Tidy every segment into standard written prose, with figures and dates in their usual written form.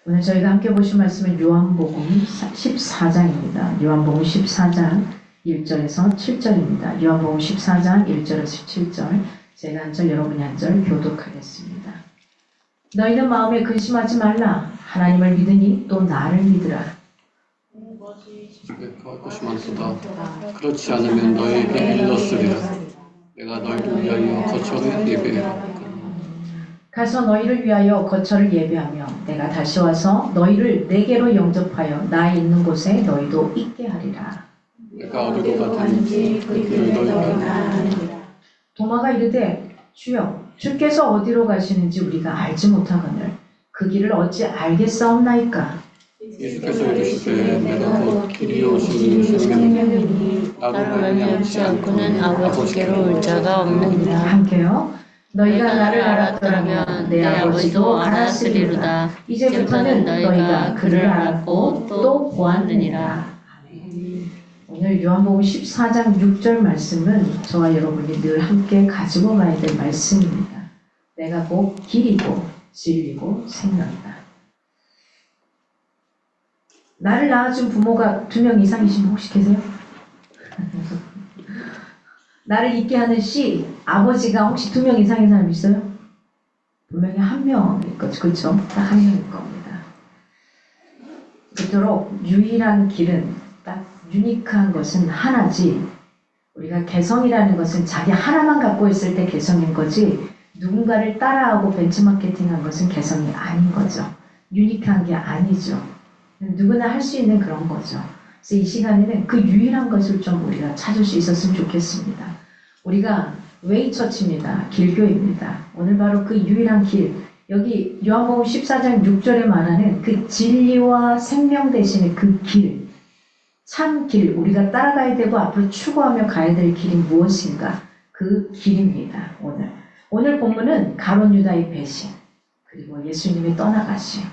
오늘 저희가 함께 보실 말씀은 요한복음 14장입니다. 요한복음 14장 1절에서 7절입니다. 요한복음 14장 1절에서 7절, 제가 한 절, 여러분이 한 절 교독하겠습니다. 너희는 마음에 근심하지 말라. 하나님을 믿으니 또 나를 믿으라. 집에 갈 것이 많도다. 그렇지 않으면 너희에게 일렀으리라. 내가 너희를 위하여 거처를 예배해라. 가서 너희를 위하여 거처를 예배하며 내가 다시 와서 너희를 내게로 영접하여 나 있는 곳에 너희도 있게 하리라. 내가 어디로 가든지 그 길을 너희가 도마가 이르되 주여 주께서 어디로 가시는지 우리가 알지 못하거늘 그 길을 어찌 알겠사옵나이까. 예수께서 이르시되 내가 곧 길이요 진리요 생명이니 나로 말미암지 않고는 아버지께로 올 자가 없느니라. 함께요. 너희가 나를 알았더라면 내 아버지도 알았으리로다. 이제부터는 너희가 그를 알았고 또 보았느니라. 아멘. 오늘 요한복음 14장 6절 말씀은 저와 여러분이 늘 함께 가지고 가야 될 말씀입니다. 내가 곧 길이고 진리고 생명이다. 나를 낳아준 부모가 2명 이상이신 분 혹시 계세요? 나를 있게 하는 씨, 아버지가 혹시 2명 이상인 사람 있어요? 분명히 1명일 거죠. 그렇죠? 딱 1명일 겁니다. 그토록 유일한 길은 딱 유니크한 것은 하나지, 우리가 개성이라는 것은 자기 하나만 갖고 있을 때 개성인 거지, 누군가를 따라하고 벤치마케팅한 것은 개성이 아닌 거죠. 유니크한 게 아니죠. 누구나 할 수 있는 그런 거죠. 그래서 이 시간에는 그 유일한 것을 좀 우리가 찾을 수 있었으면 좋겠습니다. 우리가 웨이처치입니다. 길교입니다. 오늘 바로 그 유일한 길, 여기 요한복음 14장 6절에 말하는 그 진리와 생명 대신에 그 길, 참 길, 우리가 따라가야 되고 앞으로 추구하며 가야 될 길이 무엇인가? 그 길입니다. 오늘 본문은 가룟 유다의 배신, 그리고 예수님의 떠나가심,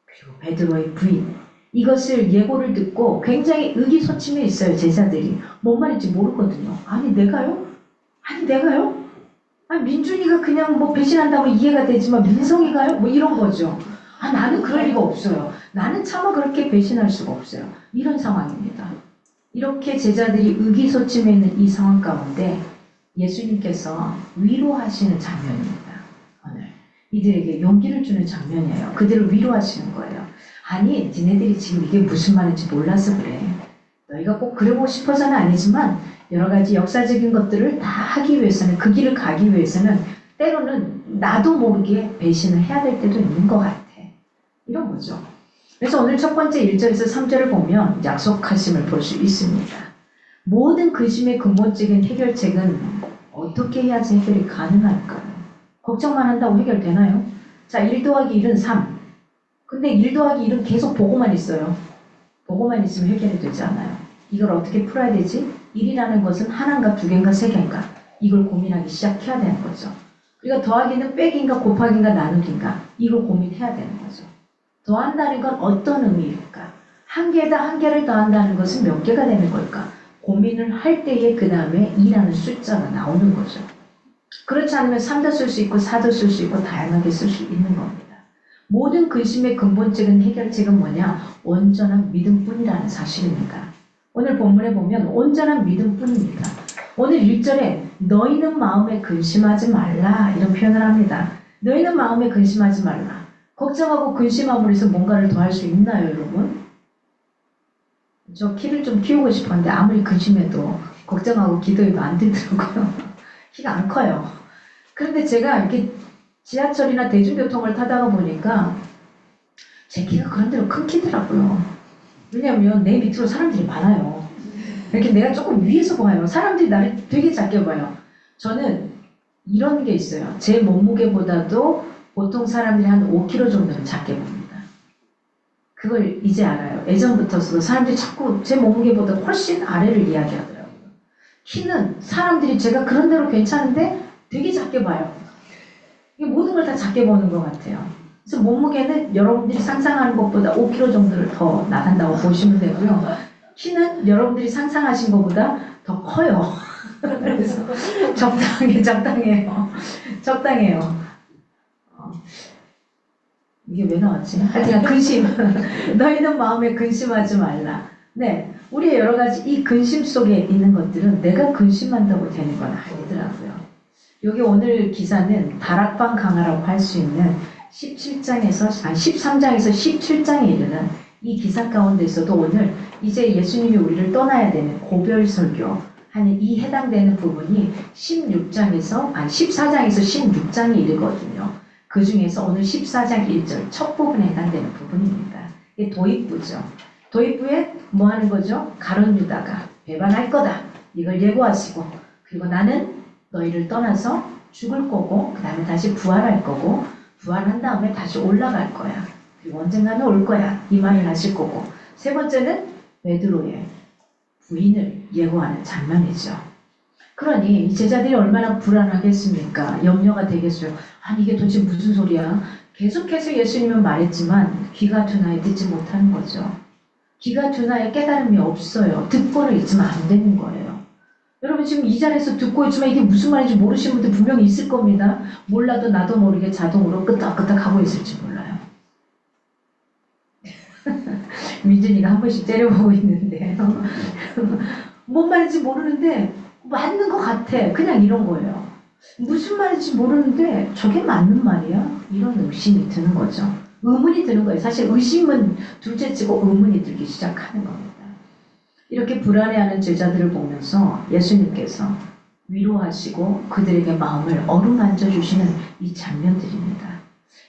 그리고 베드로의 부인, 이것을 예고를 듣고 굉장히 의기소침해 있어요. 제자들이 뭔 말인지 모르거든요. 아니 내가요? 아니 민준이가 그냥 뭐 배신한다고 이해가 되지만 민성이가요? 뭐 이런 거죠. 아 나는 그럴 리가 없어요. 나는 차마 그렇게 배신할 수가 없어요. 이런 상황입니다. 이렇게 제자들이 의기소침해 있는 이 상황 가운데 예수님께서 위로하시는 장면입니다. 오늘 이들에게 용기를 주는 장면이에요. 그들을 위로하시는 거예요. 아니 니네들이 지금 이게 무슨 말인지 몰라서 그래. 너희가 꼭 그러고 싶어서는 아니지만 여러 가지 역사적인 것들을 다 하기 위해서는, 그 길을 가기 위해서는 때로는 나도 모르게 배신을 해야 될 때도 있는 것 같아. 이런 거죠. 그래서 오늘 첫 번째 1절에서 3절을 보면 약속하심을 볼 수 있습니다. 모든 근심의 근본적인 해결책은 어떻게 해야지 해결이 가능할까요? 걱정만 한다고 해결되나요? 자, 1 더하기 1은 3. 근데 1 더하기 1은 계속 보고만 있어요. 보고만 있으면 해결이 되지 않아요. 이걸 어떻게 풀어야 되지? 1이라는 것은 하나인가 2개인가 3개인가? 이걸 고민하기 시작해야 되는 거죠. 우리가 더하기는 빼기인가 곱하기인가 나누기인가? 이걸 고민해야 되는 거죠. 더한다는 건 어떤 의미일까? 한 개에다 한 개를 더한다는 것은 몇 개가 되는 걸까? 고민을 할 때에 그 다음에 2라는 숫자가 나오는 거죠. 그렇지 않으면 3도 쓸 수 있고 4도 쓸 수 있고 다양하게 쓸 수 있는 겁니다. 모든 근심의 근본적인 해결책은 뭐냐? 온전한 믿음뿐이라는 사실입니다. 오늘 본문에 보면 온전한 믿음뿐입니다. 오늘 1절에 너희는 마음에 근심하지 말라 이런 표현을 합니다. 너희는 마음에 근심하지 말라. 걱정하고 근심함으로 해서 뭔가를 더 할 수 있나요, 여러분? 저 키를 좀 키우고 싶었는데 아무리 근심해도 걱정하고 기도해도 안 되더라고요. 키가 안 커요. 그런데 제가 이렇게 지하철이나 대중교통을 타다가 보니까 제 키가 그런대로 큰 키더라고요. 왜냐면 내 밑으로 사람들이 많아요. 이렇게 내가 조금 위에서 봐요. 사람들이 나를 되게 작게 봐요. 저는 이런 게 있어요. 제 몸무게보다도 보통 사람들이 한 5kg 정도는 작게 봅니다. 그걸 이제 알아요. 예전부터도 사람들이 자꾸 제 몸무게보다 훨씬 아래를 이야기하더라고요. 키는 사람들이 제가 그런 대로 괜찮은데 되게 작게 봐요. 이게 모든 걸 다 작게 보는 것 같아요. 그래서 몸무게는 여러분들이 상상하는 것보다 5kg 정도를 더 나간다고 보시면 되고요. 키는 여러분들이 상상하신 것보다 더 커요. 그래서 적당해요. 이게 왜 나왔지? 하여튼 근심. 너희는 마음에 근심하지 말라. 네, 우리의 여러 가지 이 근심 속에 있는 것들은 내가 근심한다고 되는 건 아니더라고요. 여기 오늘 기사는 다락방 강화라고 할 수 있는 13장에서 17장에 이르는 이 기사 가운데서도 오늘 이제 예수님이 우리를 떠나야 되는 고별 설교 하는 이 해당되는 부분이 14장에서 16장에 이르거든요. 그 중에서 오늘 14장 1절 첫 부분에 해당되는 부분입니다. 이게 도입부죠. 도입부에 뭐 하는 거죠? 가룟 유다가 배반할 거다. 이걸 예고하시고, 그리고 나는 너희를 떠나서 죽을 거고 그 다음에 다시 부활할 거고 부활한 다음에 다시 올라갈 거야. 그리고 언젠가는 올 거야. 이 말을 하실 거고, 세 번째는 베드로의 부인을 예고하는 장면이죠. 그러니 이 제자들이 얼마나 불안하겠습니까? 염려가 되겠어요. 아니 이게 도대체 무슨 소리야? 계속해서 예수님은 말했지만 귀가 둔하에 듣지 못하는 거죠. 귀가 둔하에 깨달음이 없어요. 듣고는 있지만 안 되는 거예요. 여러분 지금 이 자리에서 듣고 있지만 이게 무슨 말인지 모르시는 분들 분명히 있을 겁니다. 몰라도 나도 모르게 자동으로 끄덕끄덕 하고 있을지 몰라요. 민준이가 한 번씩 째려보고 있는데 뭔 말인지 모르는데 맞는 것 같아. 그냥 이런 거예요. 무슨 말인지 모르는데 저게 맞는 말이야? 이런 의심이 드는 거죠. 의문이 드는 거예요. 사실 의심은 둘째치고 의문이 들기 시작하는 겁니다. 이렇게 불안해하는 제자들을 보면서 예수님께서 위로하시고 그들에게 마음을 어루만져 주시는 이 장면들입니다.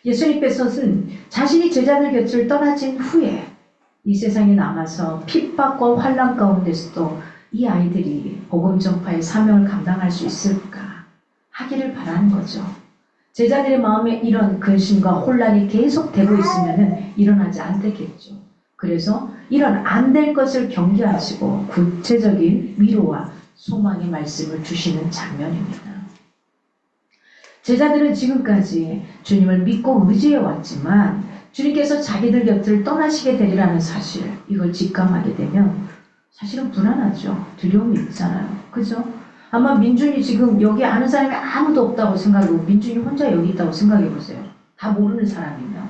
예수님께서는 자신이 제자들 곁을 떠나진 후에 이 세상에 남아서 핍박과 환난 가운데서도 이 아이들이 복음 전파의 사명을 감당할 수 있을까 하기를 바라는 거죠. 제자들의 마음에 이런 근심과 혼란이 계속되고 있으면 일어나지 않겠죠. 그래서 이런 안 될 것을 경계하시고 구체적인 위로와 소망의 말씀을 주시는 장면입니다. 제자들은 지금까지 주님을 믿고 의지해 왔지만 주님께서 자기들 곁을 떠나시게 되리라는 사실, 이걸 직감하게 되면 사실은 불안하죠. 두려움이 있잖아요. 그죠? 아마 민준이 지금 여기 아는 사람이 아무도 없다고 생각하고 민준이 혼자 여기 있다고 생각해 보세요. 다 모르는 사람이면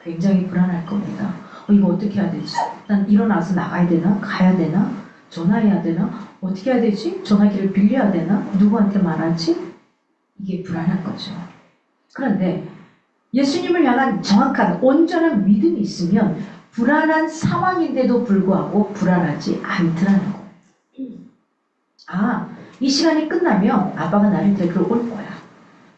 굉장히 불안할 겁니다. 이거 어떻게 해야 되지? 난 일어나서 나가야 되나? 가야 되나? 전화해야 되나? 어떻게 해야 되지? 전화기를 빌려야 되나? 누구한테 말하지? 이게 불안한 거죠. 그런데 예수님을 향한 정확한 온전한 믿음이 있으면 불안한 상황인데도 불구하고 불안하지 않더라는 거예요. 아, 이 시간이 끝나면 아빠가 나를 데리러 올 거야.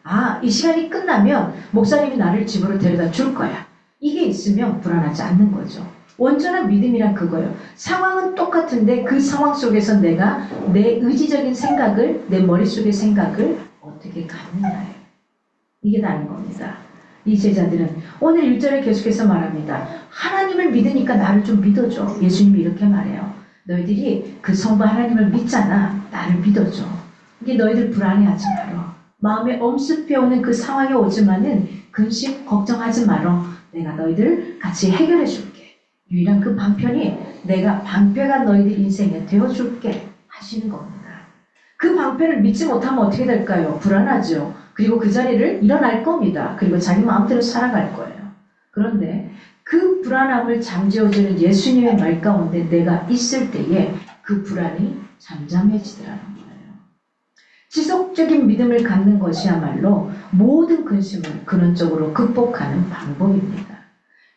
아, 이 시간이 끝나면 목사님이 나를 집으로 데려다 줄 거야. 이게 있으면 불안하지 않는 거죠. 온전한 믿음이란 그거예요. 상황은 똑같은데 그 상황 속에서 내가 내 의지적인 생각을, 내 머릿속의 생각을 어떻게 갖느냐예요. 이게 다른 겁니다. 이 제자들은 오늘 1절에 계속해서 말합니다. 하나님을 믿으니까 나를 좀 믿어줘. 예수님이 이렇게 말해요. 너희들이 그 성부 하나님을 믿잖아. 나를 믿어줘. 이게 너희들 불안해하지 말어. 마음에 엄습해오는 그 상황에 오지만은 근심 걱정하지 말어. 내가 너희들 같이 해결해 줄게. 유일한 그 방편이 내가 방패가 너희들 인생에 되어줄게 하시는 겁니다. 그 방패를 믿지 못하면 어떻게 될까요? 불안하죠. 그리고 그 자리를 일어날 겁니다. 그리고 자기 마음대로 살아갈 거예요. 그런데 그 불안함을 잠재워주는 예수님의 말 가운데 내가 있을 때에 그 불안이 잠잠해지더라는 거예요. 지속적인 믿음을 갖는 것이야말로 모든 근심을 근원적으로 극복하는 방법입니다.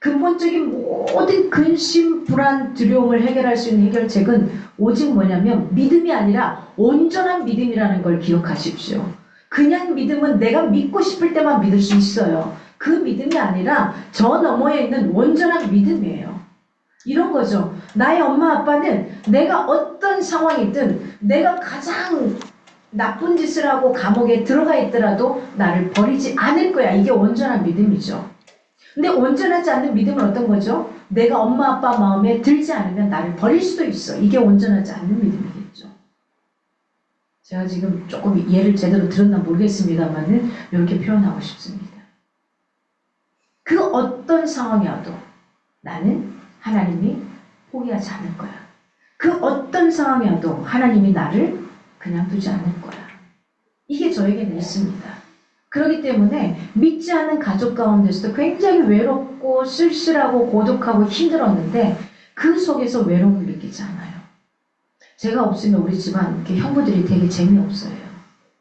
근본적인 모든 근심, 불안, 두려움을 해결할 수 있는 해결책은 오직 뭐냐면 믿음이 아니라 온전한 믿음이라는 걸 기억하십시오. 그냥 믿음은 내가 믿고 싶을 때만 믿을 수 있어요. 그 믿음이 아니라 저 너머에 있는 온전한 믿음이에요. 이런 거죠. 나의 엄마 아빠는 내가 어떤 상황이든 내가 가장 나쁜 짓을 하고 감옥에 들어가 있더라도 나를 버리지 않을 거야. 이게 온전한 믿음이죠. 근데 온전하지 않는 믿음은 어떤 거죠? 내가 엄마 아빠 마음에 들지 않으면 나를 버릴 수도 있어. 이게 온전하지 않는 믿음이겠죠. 제가 지금 조금 예를 제대로 들었나 모르겠습니다만은 이렇게 표현하고 싶습니다. 그 어떤 상황이어도 나는 하나님이 포기하지 않을 거야. 그 어떤 상황이어도 하나님이 나를 그냥 두지 않을 거야. 이게 저에게는 있습니다. 그렇기 때문에 믿지 않는 가족 가운데서도 굉장히 외롭고 쓸쓸하고 고독하고 힘들었는데 그 속에서 외로움을 느끼지 않아요. 제가 없으면 우리 집안 이렇게 형부들이 되게 재미없어요.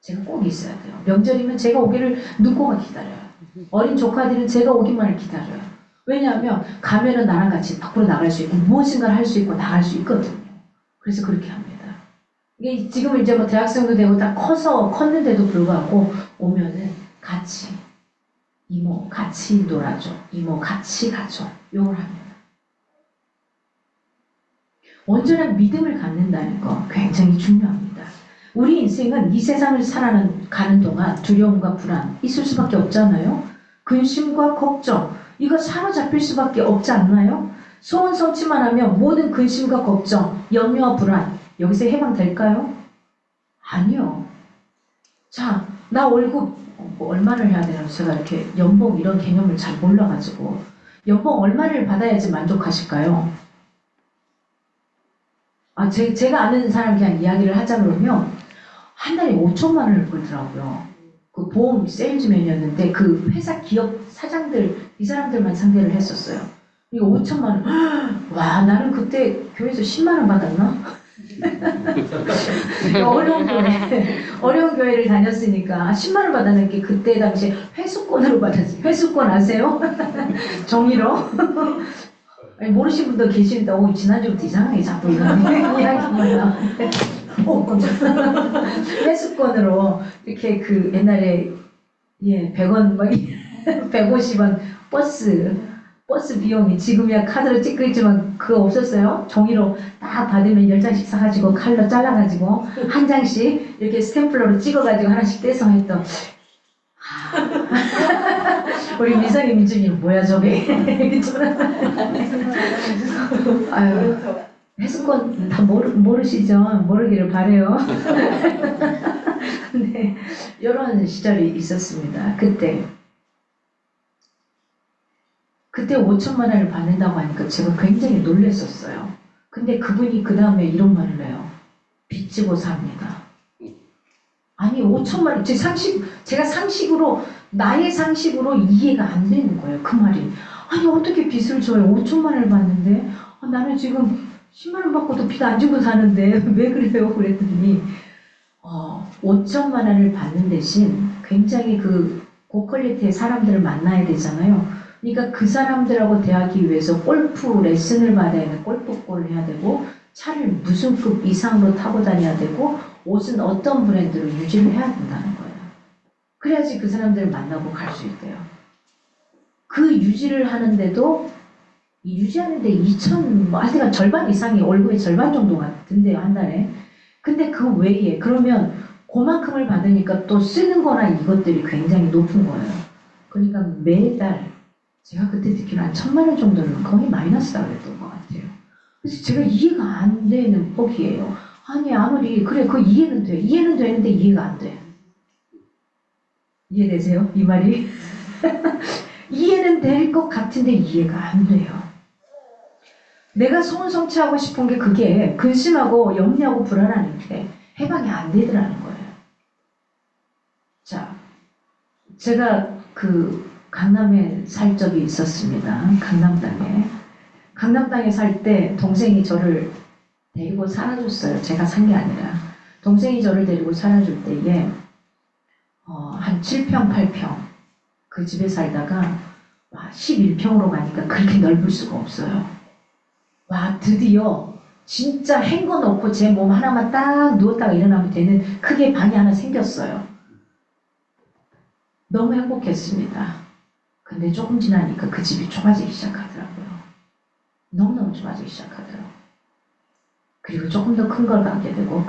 제가 꼭 있어야 돼요. 명절이면 제가 오기를 눈꼽아 기다려요. 어린 조카들은 제가 오기만을 기다려요. 왜냐하면 가면은 나랑 같이 밖으로 나갈 수 있고 무엇인가를 할 수 있고 나갈 수 있거든요. 그래서 그렇게 합니다. 이게 지금 이제 뭐 대학생도 되고 다 커서 컸는데도 불구하고 오면은 같이 이모 같이 놀아줘. 이모 같이 가줘. 요걸 합니다. 온전한 믿음을 갖는다는 거 굉장히 중요합니다. 우리 인생은 이 세상을 살아가는 동안 두려움과 불안 있을 수밖에 없잖아요. 근심과 걱정 이거 사로잡힐 수밖에 없지 않나요? 소원 성취만 하면 모든 근심과 걱정, 염려와 불안 여기서 해방될까요? 아니요. 자, 나 월급 뭐 얼마를 해야 되나? 제가 이렇게 연봉 이런 개념을 잘 몰라가지고 연봉 얼마를 받아야지 만족하실까요? 제가 아는 사람 그냥 이야기를 하자 그러면 한 달에 5천만 원을 벌더라고요. 그 보험 세일즈맨이었는데 그 회사 기업 사장들 이 사람들만 상대를 했었어요. 이거 5천만 원. 와, 나는 그때 교회에서 10만 원 받았나? 어려운 교회를 다녔으니까 10만 원 받았는 게 그때 당시에 회수권으로 받았어요. 회수권 아세요? 정의로. 아니, 모르시는 분도 계시는데 지난주부터 이상하게 자꾸 이런 이야기만 나오는데 회수권으로 이렇게 그 옛날에 100원 막 150원 버스 비용이 지금이야 카드로 찍고 있지만 그거 없었어요. 종이로 딱 받으면 10장씩 사가지고 칼로 잘라가지고 한 장씩 이렇게 스탬플러로 찍어가지고 하나씩 떼서 했던 우리 미성이 민주님 뭐야 저게 아유 회수권 다 모르시죠? 모르기를 바래요. 근데 이런 시절이 있었습니다. 그때 5천만 원을 받는다고 하니까 제가 굉장히 놀랐었어요. 근데 그분이 그 다음에 이런 말을 해요. 빚지고 삽니다. 아니 5천만 원, 제가 상식으로 나의 상식으로 이해가 안 되는 거예요. 그 말이. 아니 어떻게 빚을 져요? 5천만 원을 받는데 나는 지금 10만 원 받고도 빚 안 주고 사는데 왜 그래요? 그랬더니 5천만 원을 받는 대신 굉장히 그 고퀄리티의 사람들을 만나야 되잖아요. 그러니까 그 사람들하고 대하기 위해서 골프 레슨을 받아야 되는 골프골을 해야 되고 차를 무슨 급 이상으로 타고 다녀야 되고 옷은 어떤 브랜드로 유지를 해야 된다는 거예요. 그래야지 그 사람들을 만나고 갈 수 있대요. 그 유지를 하는데도 유지하는데 2천 하여튼 절반 이상이 월급의 절반 정도가 든대요. 한 달에. 근데 그 외에 그러면 그만큼을 받으니까 또 쓰는 거나 이것들이 굉장히 높은 거예요. 그러니까 매달 제가 그때 듣기로 한 1,000만 원 정도는 거의 마이너스다 그랬던 것 같아요. 그래서 제가 이해가 안 되는 폭이에요. 아니 아무리 그래 그 이해는 돼. 이해는 되는데 이해가 안 돼. 이해되세요? 이 말이? 이해는 될 것 같은데 이해가 안 돼요. 내가 소원 성취하고 싶은 게 그게 근심하고 염려하고 불안하는데 해방이 안 되더라는 거예요. 자, 제가 그 강남에 살 적이 있었습니다. 강남 땅에 살 때 동생이 저를 데리고 살아줬어요. 제가 산 게 아니라. 동생이 저를 데리고 살아줄 때에 한 7평, 8평 그 집에 살다가 11평으로 가니까 그렇게 넓을 수가 없어요. 드디어 진짜 헹궈 놓고 제 몸 하나만 딱 누웠다가 일어나면 되는 크게 방이 하나 생겼어요. 너무 행복했습니다. 근데 조금 지나니까 그 집이 좁아지기 시작하더라고요. 너무너무 좁아지기 시작하더라고요. 그리고 조금 더 큰 걸 갖게 되고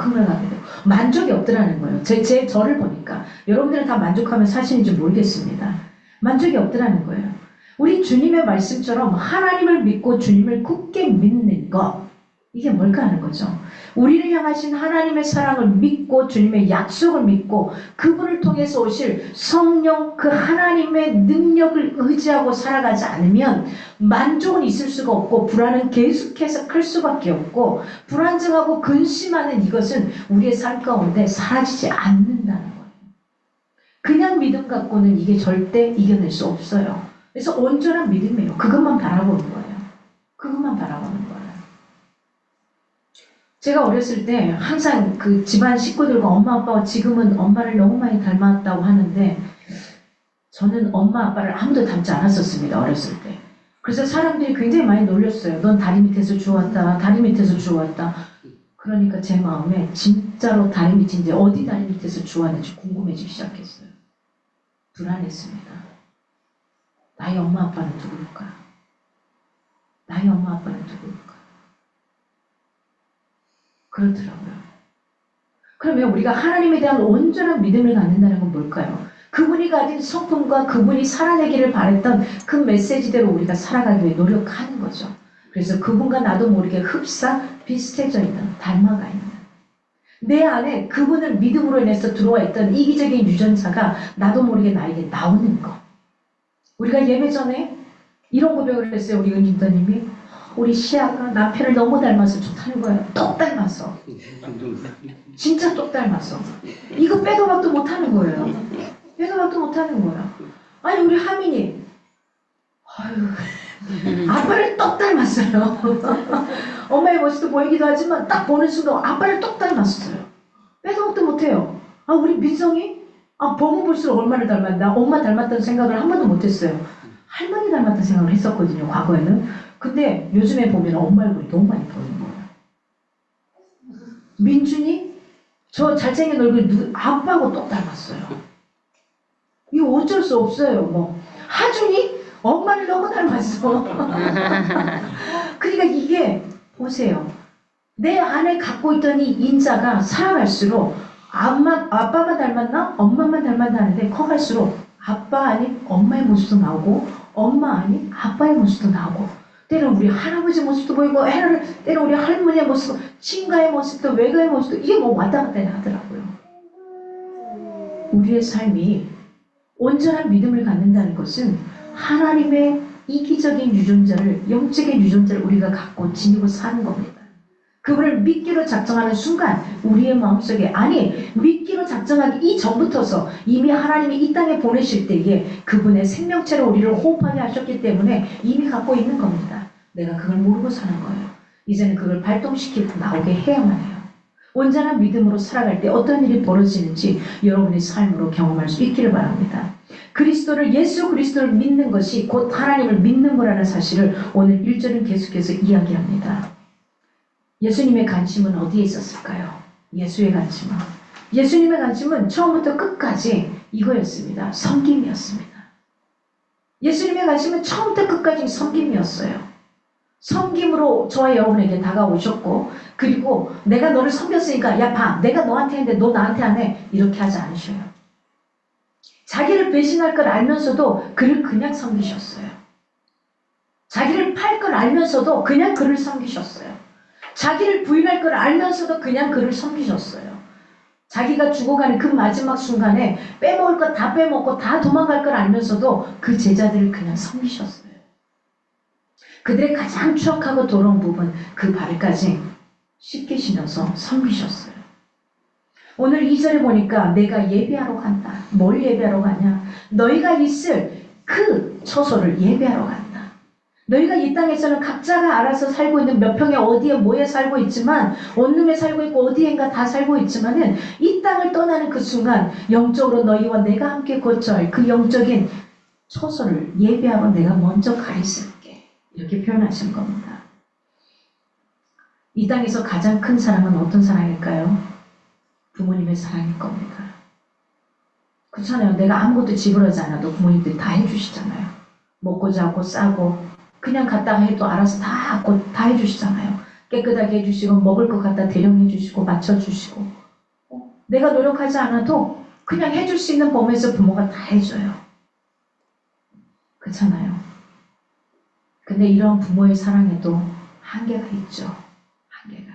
만족이 없더라는 거예요. 저를 보니까 여러분들은 다 만족하면 사실인지 모르겠습니다. 만족이 없더라는 거예요. 우리 주님의 말씀처럼 하나님을 믿고 주님을 굳게 믿는 것 이게 뭘까 하는 거죠. 우리를 향하신 하나님의 사랑을 믿고 주님의 약속을 믿고 그분을 통해서 오실 성령 그 하나님의 능력을 의지하고 살아가지 않으면 만족은 있을 수가 없고 불안은 계속해서 클 수밖에 없고 불안정하고 근심하는 이것은 우리의 삶 가운데 사라지지 않는다는 거예요. 그냥 믿음 갖고는 이게 절대 이겨낼 수 없어요. 그래서 온전한 믿음이에요. 그것만 바라보는 거예요. 그것만 바라보는 거예요. 제가 어렸을 때 항상 그 집안 식구들과 엄마 아빠가 지금은 엄마를 너무 많이 닮았다고 하는데 저는 엄마 아빠를 아무도 닮지 않았었습니다. 어렸을 때. 그래서 사람들이 굉장히 많이 놀렸어요. 넌 다리 밑에서 주웠다. 다리 밑에서 주웠다. 그러니까 제 마음에 진짜로 다리 밑인지 어디 다리 밑에서 주웠는지 궁금해지기 시작했어요. 불안했습니다. 나의 엄마 아빠는 누구일까? 나의 엄마 아빠는 누구일까? 그렇더라고요. 그러면 우리가 하나님에 대한 온전한 믿음을 갖는다는 건 뭘까요? 그분이 가진 성품과 그분이 살아내기를 바랬던 그 메시지대로 우리가 살아가기 위해 노력하는 거죠. 그래서 그분과 나도 모르게 흡사 비슷해져 있는, 닮아가 있는. 내 안에 그분을 믿음으로 인해서 들어와 있던 이기적인 유전자가 나도 모르게 나에게 나오는 거. 우리가 예배 전에 이런 고백을 했어요. 우리 은진더님이 우리 시아가 남편을 너무 닮아서 좋다는 거예요. 똑 닮아서. 진짜 똑 닮아서. 이거 빼도 박도 못하는 거예요. 빼도 박도 못하는 거야. 아니 우리 하민이 아빠를 똑 닮았어요. 엄마의 모습도 보이기도 하지만 딱 보는 순간 아빠를 똑 닮았어요. 빼도 박도 못해요. 아 우리 민성이 보면 볼수록 엄마를 닮았다. 엄마 닮았다는 생각을 한 번도 못했어요. 할머니 닮았다는 생각을 했었거든요. 과거에는. 근데 요즘에 보면 엄마 얼굴이 너무 많이 보이는 거예요. 민준이 저 잘생긴 얼굴이 아빠하고 똑 닮았어요. 이거 어쩔 수 없어요. 뭐 하준이 엄마를 너무 닮았어. 그러니까 이게 보세요. 내 안에 갖고 있던 이 인자가 살아갈수록 아빠만 닮았나? 엄마만 닮았나 하는데 커갈수록 아빠 아닌 엄마의 모습도 나오고 엄마 아닌 아빠의 모습도 나오고 때로 우리 할아버지 모습도 보이고 때로 우리 할머니의 모습, 친가의 모습도 외가의 모습도 이게 뭐 왔다 갔다 하더라고요. 우리의 삶이 온전한 믿음을 갖는다는 것은 하나님의 이기적인 유전자를, 영적인 유전자를 우리가 갖고 지니고 사는 겁니다. 그분을 믿기로 작정하는 순간 우리의 마음속에 믿기로 작정하기 이전부터서 이미 하나님이 이 땅에 보내실 때에 그분의 생명체로 우리를 호흡하게 하셨기 때문에 이미 갖고 있는 겁니다. 내가 그걸 모르고 사는 거예요. 이제는 그걸 발동시키고 나오게 해야만 해요. 온전한 믿음으로 살아갈 때 어떤 일이 벌어지는지 여러분의 삶으로 경험할 수 있기를 바랍니다. 예수 그리스도를 믿는 것이 곧 하나님을 믿는 거라는 사실을 오늘 1절은 계속해서 이야기합니다. 예수님의 관심은 어디에 있었을까요? 예수님의 관심은 처음부터 끝까지 이거였습니다. 섬김이었습니다. 예수님의 관심은 처음부터 끝까지 섬김이었어요. 섬김으로 저와 여러분에게 다가오셨고 그리고 내가 너를 섬겼으니까 야 봐 내가 너한테 했는데 너 나한테 안 해 이렇게 하지 않으셔요. 자기를 배신할 걸 알면서도 그를 그냥 섬기셨어요. 자기를 팔 걸 알면서도 그냥 그를 섬기셨어요. 자기를 부인할 걸 알면서도 그냥 그를 섬기셨어요. 자기가 죽어가는 그 마지막 순간에 빼먹을 것 다 빼먹고 다 도망갈 걸 알면서도 그 제자들을 그냥 섬기셨어요. 그들의 가장 추억하고 더러운 부분 그 발까지 씻게 신어서 섬기셨어요. 오늘 2절에 보니까 내가 예배하러 간다. 뭘 예배하러 가냐? 너희가 있을 그 처소를 예배하러 간다. 너희가 이 땅에서는 각자가 알아서 살고 있는 몇 평에 어디에 뭐에 살고 있지만 원룸에 살고 있고 어디엔가 다 살고 있지만은 이 땅을 떠나는 그 순간 영적으로 너희와 내가 함께 거처할 그 영적인 처소를 예배하러 내가 먼저 가 있을게. 이렇게 표현하신 겁니다. 이 땅에서 가장 큰 사랑은 어떤 사랑일까요? 부모님의 사랑일 겁니다. 그렇잖아요. 내가 아무것도 지불하지 않아도 부모님들이 다 해주시잖아요. 먹고 자고 싸고 그냥 갔다가 해도 알아서 다 해주시잖아요. 깨끗하게 해주시고 먹을 것 갖다 대령해주시고 맞춰주시고 내가 노력하지 않아도 그냥 해줄 수 있는 범위에서 부모가 다 해줘요. 그렇잖아요. 근데 이런 부모의 사랑에도 한계가 있죠. 한계가.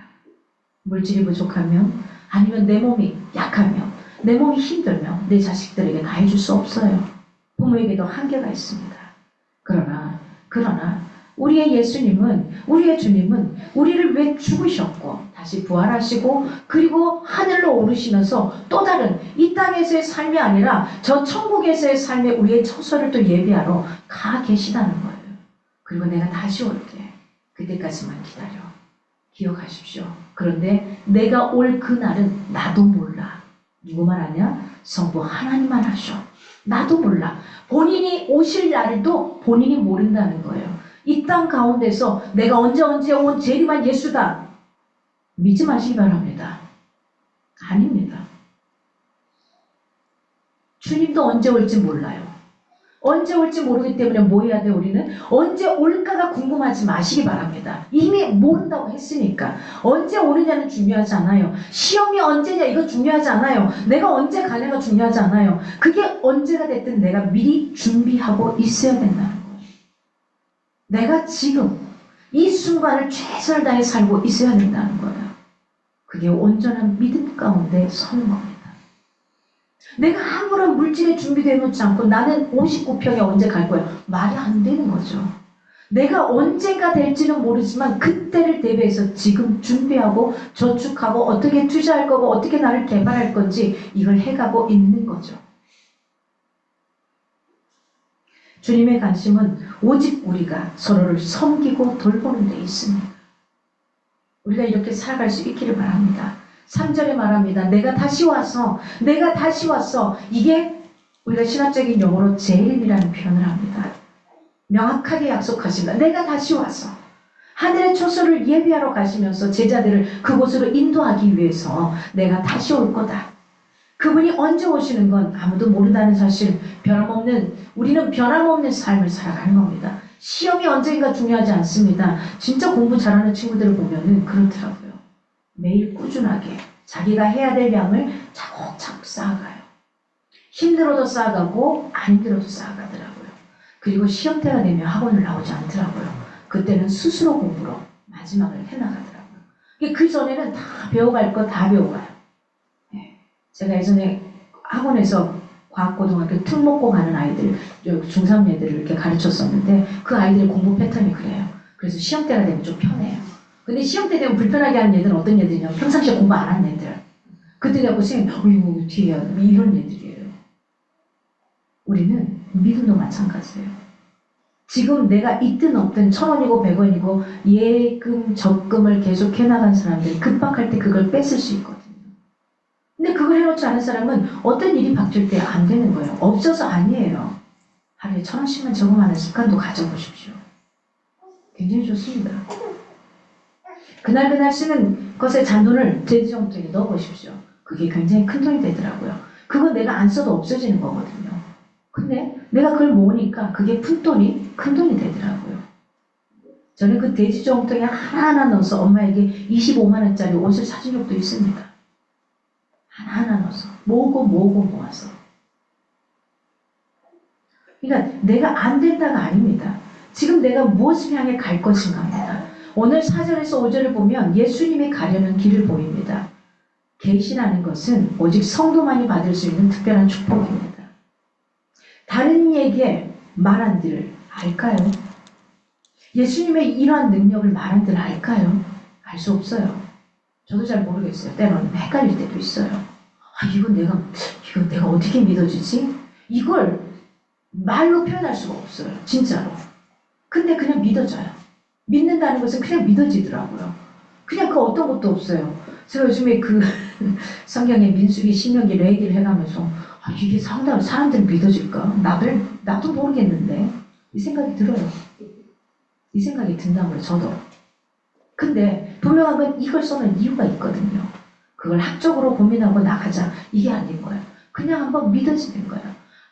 물질이 부족하면 아니면 내 몸이 약하면 내 몸이 힘들면 내 자식들에게 다 해줄 수 없어요. 부모에게도 한계가 있습니다. 그러나 우리의 예수님은 우리의 주님은 우리를 왜 죽으셨고 다시 부활하시고 그리고 하늘로 오르시면서 또 다른 이 땅에서의 삶이 아니라 저 천국에서의 삶에 우리의 처소를 또 예비하러 가 계시다는 거예요. 그리고 내가 다시 올게. 그때까지만 기다려. 기억하십시오. 그런데 내가 올 그날은 나도 몰라. 누구만 아냐? 성부 하나님만 아셔. 나도 몰라. 본인이 오실 날도 본인이 모른다는 거예요. 이 땅 가운데서 내가 언제 온 재림한 예수다. 믿지 마시기 바랍니다. 아닙니다. 주님도 언제 올지 몰라요. 언제 올지 모르기 때문에 뭐 해야 돼 우리는? 언제 올까가 궁금하지 마시기 바랍니다. 이미 모른다고 했으니까. 언제 오느냐는 중요하지 않아요. 시험이 언제냐 이거 중요하지 않아요. 내가 언제 가냐가 중요하지 않아요. 그게 언제가 됐든 내가 미리 준비하고 있어야 된다는 거예요. 내가 지금 이 순간을 최선을 다해 살고 있어야 된다는 거예요. 그게 온전한 믿음 가운데 서는 겁니다. 내가 아무런 물질에 준비되어 놓지 않고 나는 59평에 언제 갈 거야? 말이 안 되는 거죠. 내가 언제가 될지는 모르지만 그때를 대비해서 지금 준비하고 저축하고 어떻게 투자할 거고 어떻게 나를 개발할 건지 이걸 해가고 있는 거죠. 주님의 관심은 오직 우리가 서로를 섬기고 돌보는 데 있습니다. 우리가 이렇게 살아갈 수 있기를 바랍니다. 3절에 말합니다. 내가 다시 와서 이게 우리가 신학적인 용어로 재림이라는 표현을 합니다. 명확하게 약속하십니다. 내가 다시 와서 하늘의 초소를 예비하러 가시면서 제자들을 그곳으로 인도하기 위해서 내가 다시 올 거다. 그분이 언제 오시는 건 아무도 모른다는 사실, 우리는 변함없는 삶을 살아가는 겁니다. 시험이 언제인가 중요하지 않습니다. 진짜 공부 잘하는 친구들을 보면은 그렇더라고요. 매일 꾸준하게 자기가 해야 될 양을 차곡차곡 쌓아가요. 힘들어도 쌓아가고 안 힘들어도 쌓아가더라고요. 그리고 시험 때가 되면 학원을 나오지 않더라고요. 그때는 스스로 공부로 마지막을 해나가더라고요. 그 전에는 다 배워갈 거 다 배워가요. 제가 예전에 학원에서 과학고등학교 특목고 가는 아이들, 중3 애들을 이렇게 가르쳤었는데 그 아이들의 공부 패턴이 그래요. 그래서 시험 때가 되면 좀 편해요. 근데 시험 때 되면 불편하게 하는 애들은 어떤 애들이냐면 평상시에 공부 안 하는 애들. 그때 되고 어이구 뒤에 이런 애들이에요. 우리는 믿음도 마찬가지예요. 지금 내가 있든 없든 1,000원이고 100원이고 예금, 적금을 계속 해나간 사람들 급박할 때 그걸 뺏을 수 있거든요. 근데 그걸 해놓지 않은 사람은 어떤 일이 닥칠 때 안 되는 거예요. 없어서 아니에요. 하루에 1,000원씩만 적응하는 습관도 가져보십시오. 굉장히 좋습니다. 그날 쓰는 것에 잔돈을 돼지정통에 넣어보십시오. 그게 굉장히 큰 돈이 되더라고요. 그건 내가 안 써도 없어지는 거거든요. 근데 내가 그걸 모으니까 그게 푼돈이 큰 돈이 되더라고요. 저는 그 돼지정통에 하나하나 넣어서 엄마에게 25만 원짜리 옷을 사준 적도 있습니다. 하나하나 넣어서 모아서. 그러니까 내가 안 된다가 아닙니다. 지금 내가 무엇을 향해 갈 것인가입니다. 오늘 4절에서 5절을 보면 예수님이 가려는 길을 보입니다. 계시라는 것은 오직 성도만이 받을 수 있는 특별한 축복입니다. 다른 이에게 말한들 알까요? 예수님의 이러한 능력을 말한들 알까요? 알 수 없어요. 저도 잘 모르겠어요. 때로는 헷갈릴 때도 있어요. 이거 내가 어떻게 믿어지지? 이걸 말로 표현할 수가 없어요. 진짜로. 근데 그냥 믿어져요. 믿는다는 것은 그냥 믿어지더라고요. 그냥 그 어떤 것도 없어요. 제가 요즘에 그 성경의 민수기, 신명기, 레위기를 해가면서 이게 상당히 사람들이 믿어질까? 나도 모르겠는데 이 생각이 들어요. 이 생각이 든다고요. 저도. 근데 분명한 건 이걸 써놓은 이유가 있거든요. 그걸 학적으로 고민하고 나가자. 이게 아닌 거예요. 그냥 한번 믿어지는 거예요.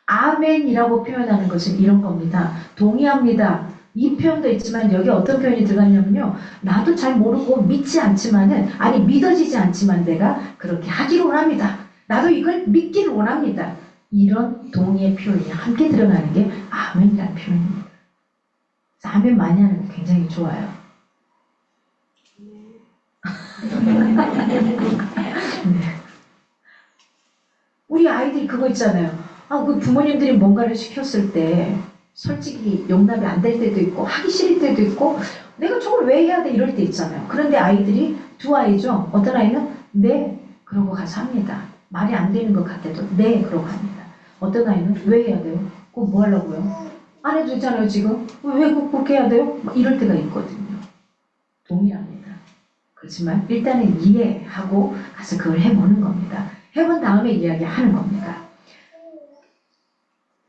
아멘이라고 표현하는 것은 이런 겁니다. 동의합니다. 이 표현도 있지만 여기 어떤 표현이 들어가냐면요. 나도 잘 모르고 믿지 않지만은, 믿어지지 않지만 내가 그렇게 하기를 원합니다. 나도 이걸 믿기를 원합니다. 이런 동의의 표현이 함께 들어가는 게 아멘이라는 표현입니다. 아멘 많이 하는 거 굉장히 좋아요. 네. 우리 아이들이 그거 있잖아요. 그 부모님들이 뭔가를 시켰을 때 솔직히 용납이 안 될 때도 있고 하기 싫을 때도 있고 내가 저걸 왜 해야 돼 이럴 때 있잖아요. 그런데 아이들이 두 아이죠. 어떤 아이는 네 그러고 가서 합니다. 말이 안 되는 것 같아도 네 그러고 합니다. 어떤 아이는 왜 해야 돼요? 그거 뭐 하려고요? 안 해도 되잖아요 지금. 왜 그렇게 해야 돼요? 이럴 때가 있거든요. 동일합니다. 그렇지만 일단은 이해하고 가서 그걸 해보는 겁니다. 해본 다음에 이야기하는 겁니다.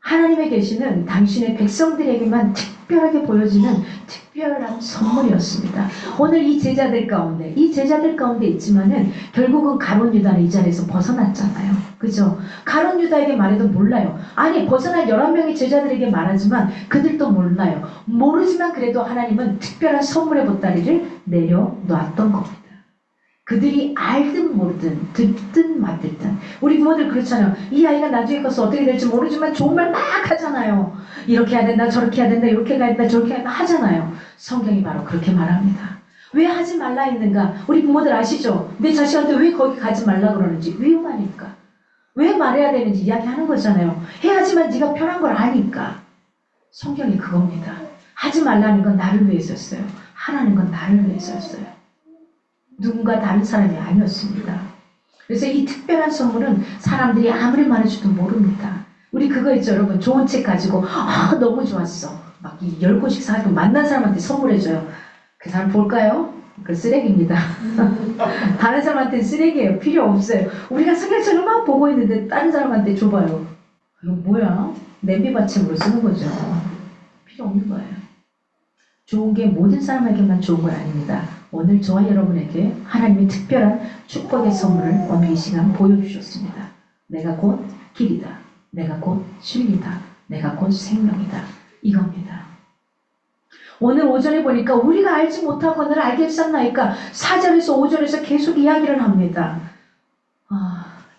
하나님의 계시는 당신의 백성들에게만 특별하게 보여지는 특별한 선물이었습니다. 오늘 이 제자들 가운데 있지만은 결국은 가룟 유다는 이 자리에서 벗어났잖아요. 그죠? 가룟 유다에게 말해도 몰라요. 벗어난 11명의 제자들에게 말하지만 그들도 몰라요. 모르지만 그래도 하나님은 특별한 선물의 보따리를 내려놓았던 겁니다. 그들이 알든 모르든 듣든 맞든 우리 부모들 그렇잖아요. 이 아이가 나중에 커서 어떻게 될지 모르지만 좋은 말 막 하잖아요. 이렇게 해야 된다 저렇게 해야 된다 이렇게 해야 된다 저렇게 해야 된다 하잖아요. 성경이 바로 그렇게 말합니다. 왜 하지 말라 했는가? 우리 부모들 아시죠? 내 자식한테 왜 거기 가지 말라 그러는지. 위험하니까. 왜 말해야 되는지 이야기하는 거잖아요. 해야지만 네가 편한 걸 아니까. 성경이 그겁니다. 하지 말라는 건 나를 위해서였어요. 하라는 건 나를 위해서였어요. 누군가 다른 사람이 아니었습니다. 그래서 이 특별한 선물은 사람들이 아무리 말해줘도 모릅니다. 우리 그거 있죠, 여러분. 좋은 책 가지고 너무 좋았어. 막 10권씩 사고 만난 사람한테 선물해줘요. 그 사람 볼까요? 그 쓰레기입니다. 다른 사람한테는 쓰레기예요. 필요 없어요. 우리가 성경책을 막 보고 있는데 다른 사람한테 줘봐요. 이거 뭐야? 냄비 받침으로 쓰는 거죠. 필요 없는 거예요. 좋은 게 모든 사람에게만 좋은 건 아닙니다. 오늘 저와 여러분에게 하나님의 특별한 축복의 선물을 오늘 이 시간 보여주셨습니다. 내가 곧 길이다. 내가 곧 진리다. 내가 곧 생명이다. 이겁니다. 오늘 오전에 보니까 우리가 알지 못하거늘 알겠었나이까 4절에서 5절에서 계속 이야기를 합니다.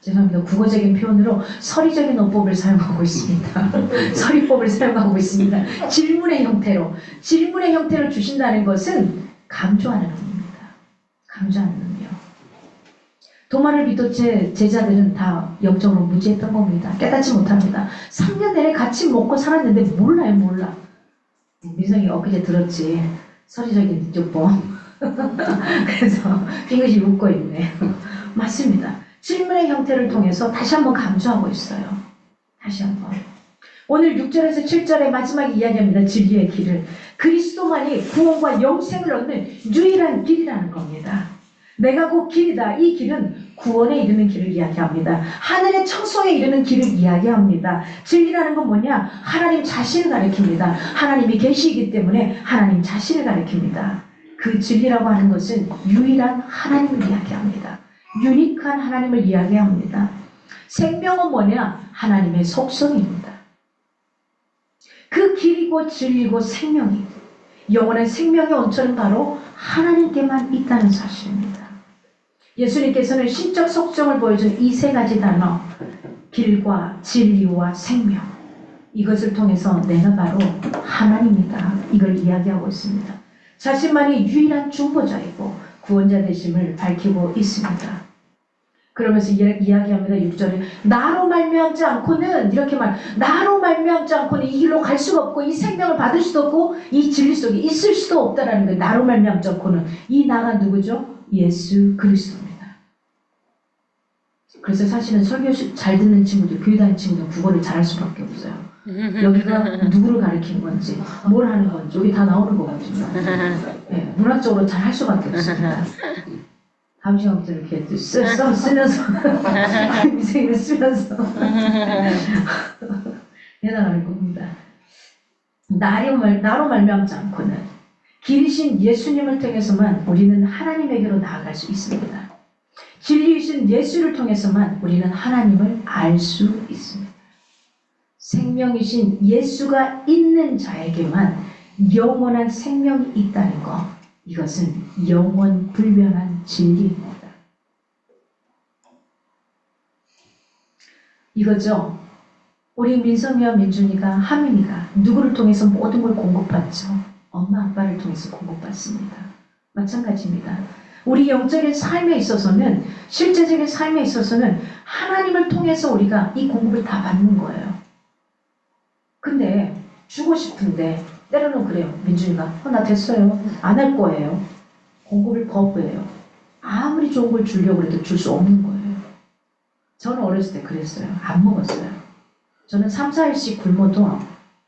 죄송합니다. 국어적인 표현으로 서리적인 어법을 사용하고 있습니다. 서리법을 사용하고 있습니다. 질문의 형태로 주신다는 것은 강조하는 의미입니다. 강조하는 의미요. 도마를 비롯해 제자들은 다 영적으로 무지했던 겁니다. 깨닫지 못합니다. 3년 내내 같이 먹고 살았는데 몰라. 민성이 엊그제 들었지. 서리적인 족법. 그래서 빙긋이 웃고 있네. 맞습니다. 질문의 형태를 통해서 다시 한번 강조하고 있어요. 다시 한번. 오늘 6절에서 7절의 마지막 이야기합니다. 진리의 길을. 그리스도만이 구원과 영생을 얻는 유일한 길이라는 겁니다. 내가 곧 길이다. 이 길은 구원에 이르는 길을 이야기합니다. 하늘의 청소에 이르는 길을 이야기합니다. 진리라는 건 뭐냐? 하나님 자신을 가리킵니다. 하나님이 계시기 때문에 하나님 자신을 가리킵니다. 그 진리라고 하는 것은 유일한 하나님을 이야기합니다. 유니크한 하나님을 이야기합니다. 생명은 뭐냐? 하나님의 속성입니다. 그 길이고 진리고 생명이 영원한 생명의 원천은 바로 하나님께만 있다는 사실입니다. 예수님께서는 신적 속성을 보여준 이 세 가지 단어 길과 진리와 생명 이것을 통해서 내가 바로 하나님이다. 이걸 이야기하고 있습니다. 자신만이 유일한 중보자이고 구원자 되심을 밝히고 있습니다. 그러면서 이야기합니다. 6절에 나로 말미암지 않고는 이렇게 나로 말미암지 않고는 이 길로 갈 수가 없고 이 생명을 받을 수도 없고 이 진리 속에 있을 수도 없다라는 거예요. 나로 말미암지 않고는 이 나가 누구죠? 예수 그리스도입니다. 그래서 사실은 설교 잘 듣는 친구들, 교회 다니는 친구들 국어를 잘할 수밖에 없어요. 여기가 누구를 가리키는 건지 뭘 하는 건지 여기 다 나오는 거거든요. 네, 문학적으로 잘 할 수밖에 없습니다. 다음 시간부터 이렇게 쓰면서 미생이를 쓰면서 해나가는 겁니다. 나로 말미암지 않고는 길이신 예수님을 통해서만 우리는 하나님에게로 나아갈 수 있습니다. 진리이신 예수를 통해서만 우리는 하나님을 알 수 있습니다. 생명이신 예수가 있는 자에게만 영원한 생명이 있다는 것, 이것은 영원 불변한 진리입니다. 이거죠. 우리 민성이와 민준이가 하민이가 누구를 통해서 모든 걸 공급받죠. 엄마 아빠를 통해서 공급받습니다. 마찬가지입니다. 우리 영적인 삶에 있어서는 실제적인 삶에 있어서는 하나님을 통해서 우리가 이 공급을 다 받는 거예요. 근데 주고 싶은데 때로는 그래요. 민준이가 나 됐어요. 안 할 거예요. 공급을 거부해요. 아무리 좋은 걸 주려고 해도 줄 수 없는 거예요. 저는 어렸을 때 그랬어요. 안 먹었어요. 저는 3, 4일씩 굶어도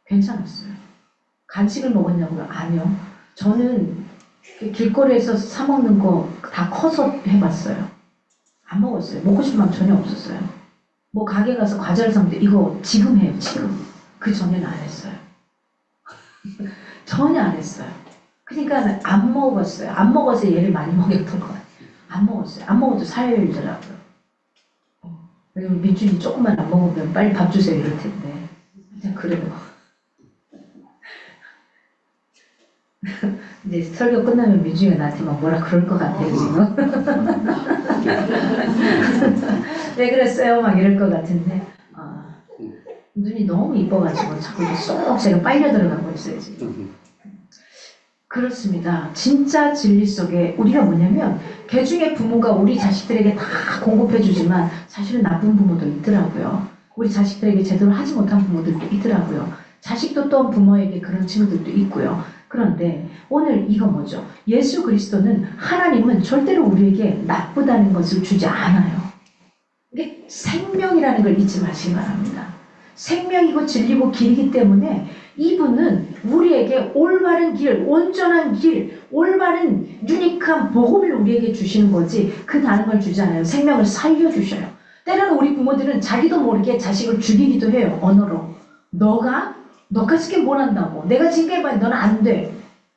괜찮았어요. 간식을 먹었냐고요? 아니요. 저는 길거리에서 사 먹는 거 다 커서 해봤어요. 안 먹었어요. 먹고 싶은 마음 전혀 없었어요. 뭐 가게 가서 과자를 사는데 이거 지금 해요. 지금. 그 전에는 안 했어요. 전혀 안 했어요. 그러니까 안 먹었어요. 안 먹어서 얘를 많이 먹였던 것 같아요. 안 먹었어요. 안 먹어도 살더라고요. 왜냐면 민준이 조금만 안 먹으면 빨리 밥 주세요 이럴 텐데. 그냥 그래요. 이제 설교 끝나면 민준이가 나한테 막 뭐라 그럴 것 같아요 지금. 왜 그랬어요? 막 이럴 것 같은데 눈이 너무 이뻐가지고 자꾸 쏙 제가 빨려 들어가고 있어요 지금. 그렇습니다. 진짜 진리 속에 우리가 뭐냐면 개중의 부모가 우리 자식들에게 다 공급해 주지만 사실은 나쁜 부모도 있더라고요. 우리 자식들에게 제대로 하지 못한 부모들도 있더라고요. 자식도 또 부모에게 그런 친구들도 있고요. 그런데 오늘 이거 뭐죠? 예수 그리스도는 하나님은 절대로 우리에게 나쁘다는 것을 주지 않아요. 이게 생명이라는 걸 잊지 마시기 바랍니다. 생명이고 진리고 길이기 때문에 이분은 우리에게 올바른 길, 온전한 길, 올바른 유니크한 복음을 우리에게 주시는 거지 그 다른 걸 주지 않아요. 생명을 살려주셔요. 때로는 우리 부모들은 자기도 모르게 자식을 죽이기도 해요. 언어로. 너가 지금 뭘 한다고. 내가 지금까지 봐도 너는 안 돼.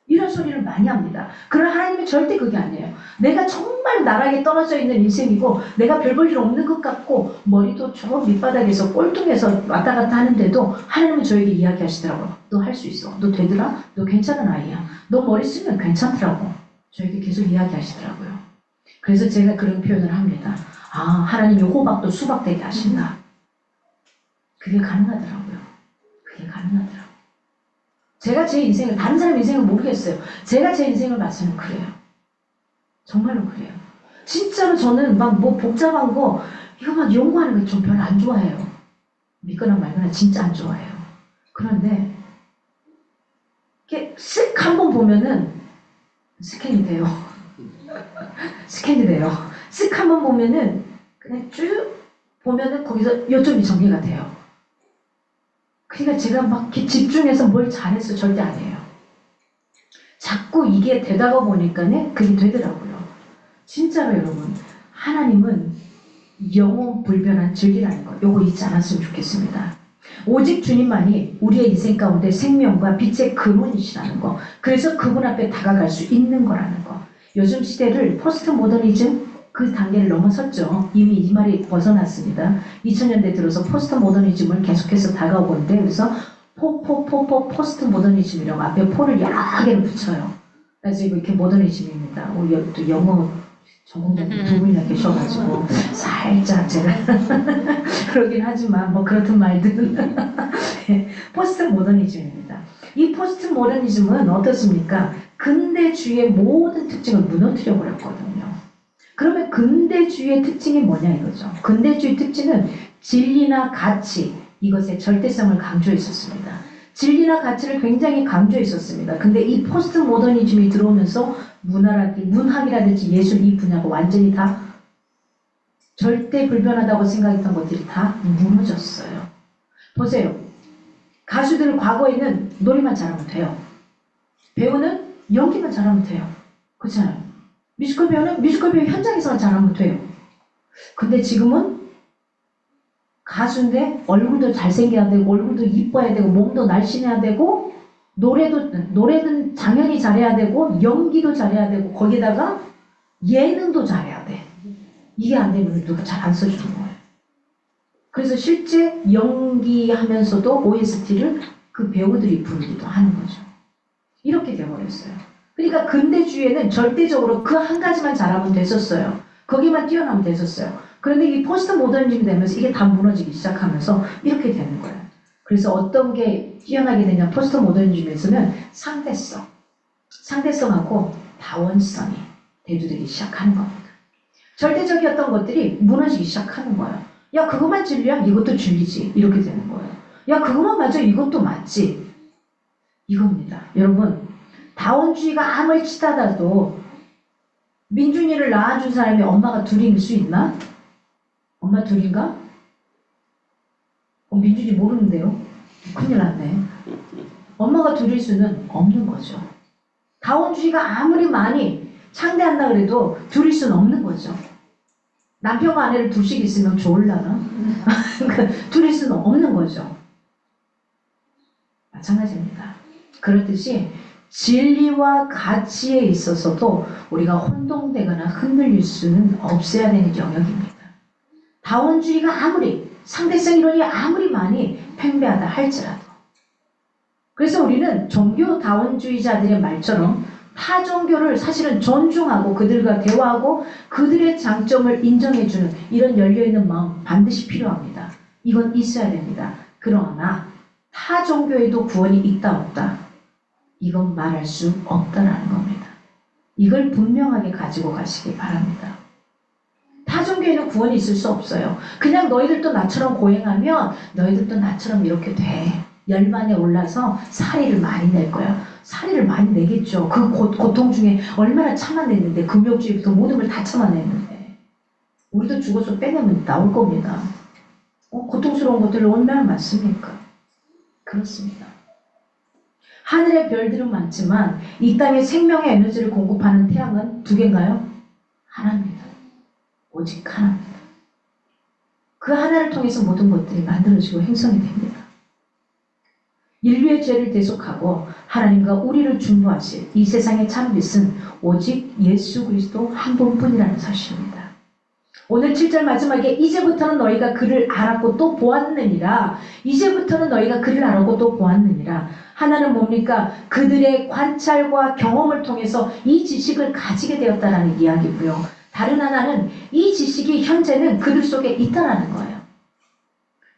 이런 소리를 많이 합니다. 그러나 하나님은 절대 그게 아니에요. 내가 정말 나락에 떨어져 있는 인생이고 내가 별 볼 일 없는 것 같고 머리도 저 밑바닥에서 꼴통에서 왔다 갔다 하는데도 하나님은 저에게 이야기하시더라고요. 너 할 수 있어. 너 되더라? 너 괜찮은 아이야. 너 머리 쓰면 괜찮더라고. 저에게 계속 이야기하시더라고요. 그래서 제가 그런 표현을 합니다. 아, 하나님이 호박도 수박되게 하신다. 그게 가능하더라고요. 그게 가능하더라고요. 제가 제 인생을, 다른 사람 인생을 모르겠어요. 제가 제 인생을 봐서는 그래요. 정말로 그래요. 진짜로 저는 막 뭐 복잡한 거, 이거 막 연구하는 거 좀 별로 안 좋아해요. 믿거나 말거나 진짜 안 좋아해요. 그런데, 이렇게 쓱 한번 보면은 스캔이 돼요. 스캔이 돼요. 쓱 한번 보면은 그냥 쭉 보면은 거기서 요점이 전개가 돼요. 그러니까 제가 막 이렇게 집중해서 뭘 잘했어 절대 아니에요. 자꾸 이게 되다가 보니까는 그게 되더라고요. 진짜로 여러분, 하나님은 영원 불변한 진리라는 거, 요거 잊지 않았으면 좋겠습니다. 오직 주님만이 우리의 인생 가운데 생명과 빛의 근원이시라는 거, 그래서 그분 앞에 다가갈 수 있는 거라는 거. 요즘 시대를 포스트 모더니즘 그 단계를 넘어섰죠. 이미 이 말이 벗어났습니다. 2000년대 들어서 포스트 모더니즘을 계속해서 다가오고 있는데 그래서 포스트 모더니즘이라고 앞에 포를 여러 개를 붙여요. 그래서 이렇게 모더니즘입니다. 또 영어 전공자님 두 분이나 계셔가지고 살짝 제가 그러긴 하지만 뭐 그렇든 말든 포스트 모더니즘입니다. 이 포스트 모더니즘은 어떻습니까? 근대주의의 모든 특징을 무너뜨려 버렸거든요. 그러면 근대주의의 특징이 뭐냐 이거죠. 근대주의 특징은 진리나 가치, 이것의 절대성을 강조했었습니다. 진리나 가치를 굉장히 강조했었습니다. 근데 이 포스트 모더니즘이 들어오면서 문학이라든지 예술 이 분야가 완전히 다 절대 불변하다고 생각했던 것들이 다 무너졌어요. 보세요. 가수들은 과거에는 노래만 잘하면 돼요. 배우는 연기만 잘하면 돼요. 그렇잖아요. 뮤지컬 배우는 뮤지컬 배우 현장에서만 잘하면 돼요. 근데 지금은 가수인데 얼굴도 잘생겨야 되고 얼굴도 이뻐야 되고 몸도 날씬해야 되고 노래는 당연히 잘해야 되고 연기도 잘해야 되고 거기다가 예능도 잘해야 돼. 이게 안 되면 누가 잘 안 써주는 거예요. 그래서 실제 연기하면서도 OST를 그 배우들이 부르기도 하는 거죠. 이렇게 돼버렸어요. 그러니까 근대주의에는 절대적으로 그 한 가지만 잘하면 됐었어요. 거기만 뛰어나면 됐었어요. 그런데 이 포스트 모더니즘이 되면서 이게 다 무너지기 시작하면서 이렇게 되는 거예요. 그래서 어떤 게 뛰어나게 되냐 포스트 모더니즘에서는 상대성하고 다원성이 대두되기 시작하는 겁니다. 절대적이었던 것들이 무너지기 시작하는 거예요. 야 그것만 진리야? 이것도 진리지. 이렇게 되는 거예요. 야 그것만 맞아? 이것도 맞지. 이겁니다. 여러분 다원주의가 아무리 치닫아도 민준이를 낳아준 사람이 엄마가 둘일 수 있나? 엄마 둘인가? 민준이 모르는데요. 큰일 났네. 엄마가 둘일 수는 없는 거죠. 다원주의가 아무리 많이 창대한다 그래도 둘일 수는 없는 거죠. 남편과 아내를 둘씩 있으면 좋을라나? 둘일 수는 없는 거죠. 마찬가지입니다. 그렇듯이 진리와 가치에 있어서도 우리가 혼동되거나 흔들릴 수는 없어야 되는 영역입니다. 다원주의가 아무리 상대성 이론이 아무리 많이 팽배하다 할지라도 그래서 우리는 종교 다원주의자들의 말처럼 타 종교를 사실은 존중하고 그들과 대화하고 그들의 장점을 인정해주는 이런 열려있는 마음 반드시 필요합니다. 이건 있어야 됩니다. 그러나 타 종교에도 구원이 있다 없다 이건 말할 수 없다라는 겁니다. 이걸 분명하게 가지고 가시기 바랍니다. 타종교에는 구원이 있을 수 없어요. 그냥 너희들도 나처럼 고행하면 너희들도 나처럼 이렇게 돼. 열반에 올라서 사리를 많이 낼 거야. 사리를 많이 내겠죠. 그 고통 중에 얼마나 참아냈는데, 금욕주의부터 모든 걸 다 참아냈는데. 우리도 죽어서 빼내면 나올 겁니다. 고통스러운 것들이 얼마나 많습니까? 그렇습니다. 하늘의 별들은 많지만 이 땅에 생명의 에너지를 공급하는 태양은 두 개인가요? 하나입니다. 오직 하나입니다. 그 하나를 통해서 모든 것들이 만들어지고 형성이 됩니다. 인류의 죄를 대속하고 하나님과 우리를 중보하실 이 세상의 참 빛은 오직 예수 그리스도 한 분뿐이라는 사실입니다. 오늘 7절 마지막에 이제부터는 너희가 그를 알았고 또 보았느니라. 이제부터는 너희가 그를 알았고 또 보았느니라. 하나는 뭡니까? 그들의 관찰과 경험을 통해서 이 지식을 가지게 되었다라는 이야기고요. 다른 하나는 이 지식이 현재는 그들 속에 있다라는 거예요.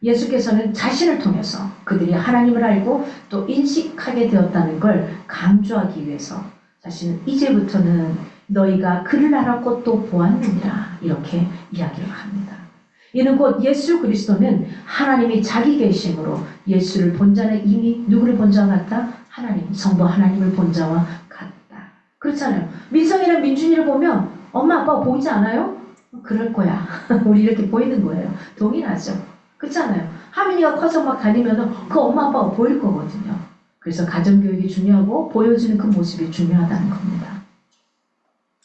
예수께서는 자신을 통해서 그들이 하나님을 알고 또 인식하게 되었다는 걸 강조하기 위해서 자신은 이제부터는 너희가 그를 알았고 또 보았느니라 이렇게 이야기를 합니다. 이는 곧 예수 그리스도는 하나님이 자기 계심으로 예수를 본 자는 이미 누구를 본 자와 같다? 하나님, 성부 하나님을 본 자와 같다. 그렇잖아요. 민성이랑 민준이를 보면 엄마 아빠가 보이지 않아요? 그럴 거야. 우리 이렇게 보이는 거예요. 동일하죠. 그렇잖아요. 하민이가 커서 막 다니면은 그 엄마 아빠가 보일 거거든요. 그래서 가정교육이 중요하고 보여주는 그 모습이 중요하다는 겁니다.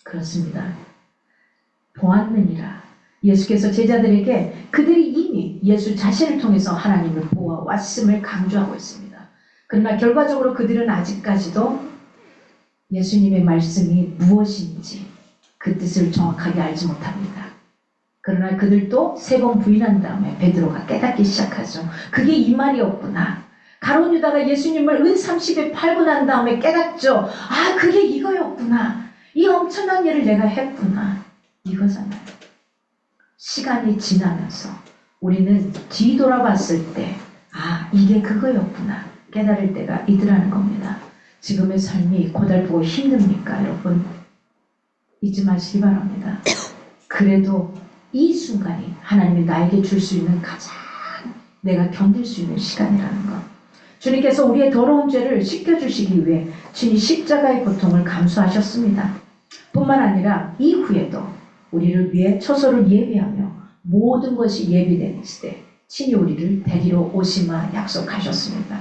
그렇습니다. 보았느니라. 예수께서 제자들에게 그들이 이미 예수 자신을 통해서 하나님을 보아왔음을 강조하고 있습니다. 그러나 결과적으로 그들은 아직까지도 예수님의 말씀이 무엇인지 그 뜻을 정확하게 알지 못합니다. 그러나 그들도 3번 부인한 다음에 베드로가 깨닫기 시작하죠. 그게 이 말이었구나. 가룟 유다가 예수님을 은 30에 팔고 난 다음에 깨닫죠. 아, 그게 이거였구나. 이 엄청난 일을 내가 했구나. 이거잖아요. 시간이 지나면서 우리는 뒤돌아봤을 때 아, 이게 그거였구나. 깨달을 때가 있더라는 겁니다. 지금의 삶이 고달프고 힘듭니까, 여러분? 잊지 마시기 바랍니다. 그래도 이 순간이 하나님이 나에게 줄 수 있는 가장 내가 견딜 수 있는 시간이라는 것. 주님께서 우리의 더러운 죄를 씻겨주시기 위해 주님 십자가의 고통을 감수하셨습니다. 뿐만 아니라 이후에도 우리를 위해 처소를 예비하며 모든 것이 예비된 시대 친히 우리를 데리러 오시마 약속하셨습니다.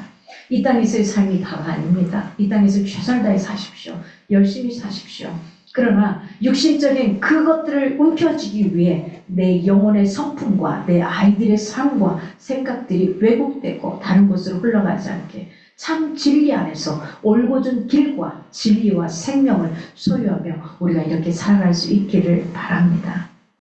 이 땅에서의 삶이 다가 아닙니다. 이 땅에서 최선을 다해 사십시오. 열심히 사십시오. 그러나 육신적인 그것들을 움켜쥐기 위해 내 영혼의 성품과 내 아이들의 삶과 생각들이 왜곡되고 다른 곳으로 흘러가지 않게 참 진리 안에서 올곧은 길과 진리와 생명을 소유하며 우리가 이렇게 살아갈 수 있기를 바랍니다.